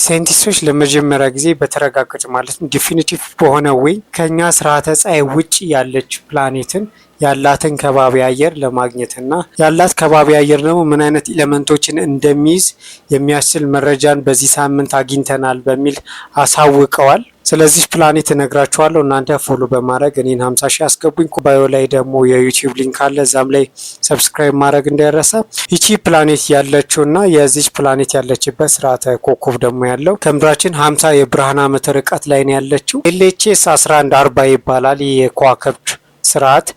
ሳይንቲስቶች ለመጀመሪያ ጊዜ በተረጋገጠ ማለትም ዲፊኒቲቭ በሆነ ወይ ከኛ ስርዓተ ፀሐይ ውጭ ያለች ፕላኔትን ያላትን ከባቢ አየር ለማግኘት እና ያላት ከባቢ አየር ደግሞ ምን አይነት ኤሌመንቶችን እንደሚይዝ የሚያስችል መረጃን በዚህ ሳምንት አግኝተናል በሚል አሳውቀዋል። ስለዚህ ፕላኔት እነግራችኋለሁ። እናንተ ፎሎ በማድረግ እኔን 50 ሺህ አስገቡኝ። ባዮ ላይ ደግሞ የዩቲዩብ ሊንክ አለ፣ እዛም ላይ ሰብስክራይብ ማድረግ እንዳይረሳ። ይቺ ፕላኔት ያለችው እና የዚች ፕላኔት ያለችበት ስርዓተ ኮከብ ደግሞ ያለው ከምድራችን 50 የብርሃን ዓመት ርቀት ላይ ነው ያለችው። ኤልኤችኤስ 1140 ይባላል። ይህ የከዋክብት ስርዓት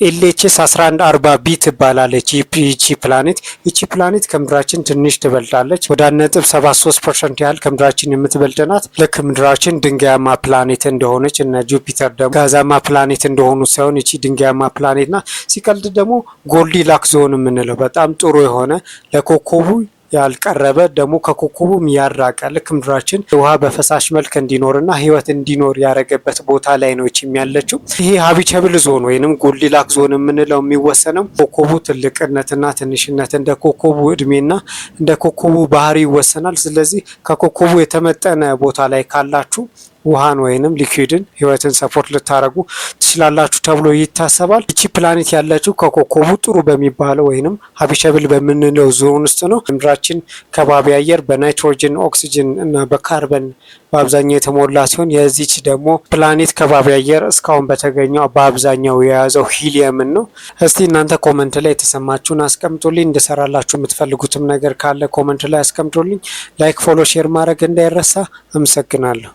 ኤልኤችኤስ 1140 ቢ ትባላለች። ይቺ ፕላኔት ከምድራችን ትንሽ ትበልጣለች። ወደ 1.73% ያህል ከምድራችን የምትበልጥ ናት። ልክ ምድራችን ድንጋያማ ፕላኔት እንደሆነች እነ ጁፒተር ደግሞ ጋዛማ ፕላኔት እንደሆኑ ሳይሆን ይቺ ድንጋያማ ፕላኔት ናት። ሲቀልድ ደግሞ ጎልዲላክስ ዞን የምንለው በጣም ጥሩ የሆነ ለኮከቡ ያልቀረበ ደግሞ ከኮከቡም ያራቀ ልክ ምድራችን ውሃ በፈሳሽ መልክ እንዲኖርና ህይወት እንዲኖር ያደረገበት ቦታ ላይ ነው ያለችው። ይሄ ሀቢቸብል ዞን ወይንም ጎልዲላክ ዞን የምንለው የሚወሰነው ኮከቡ ትልቅነትና ትንሽነት እንደ ኮከቡ እድሜና እንደ ኮከቡ ባህሪ ይወሰናል። ስለዚህ ከኮከቡ የተመጠነ ቦታ ላይ ካላችሁ ውሃን ወይንም ሊኩዊድን ህይወትን ሰፖርት ልታረጉ ትችላላችሁ ተብሎ ይታሰባል። ይቺ ፕላኔት ያለችው ከኮከቡ ጥሩ በሚባለው ወይንም ሀቢቸብል በምንለው ዞን ውስጥ ነው። ምድራችን ከባቢ አየር በናይትሮጅን፣ ኦክሲጅን እና በካርበን በአብዛኛው የተሞላ ሲሆን የዚች ደግሞ ፕላኔት ከባቢ አየር እስካሁን በተገኘው በአብዛኛው የያዘው ሂሊየምን ነው። እስቲ እናንተ ኮመንት ላይ የተሰማችሁን አስቀምጡልኝ። እንድሰራላችሁ የምትፈልጉትም ነገር ካለ ኮመንት ላይ አስቀምጡልኝ። ላይክ፣ ፎሎ፣ ሼር ማድረግ እንዳይረሳ። አመሰግናለሁ።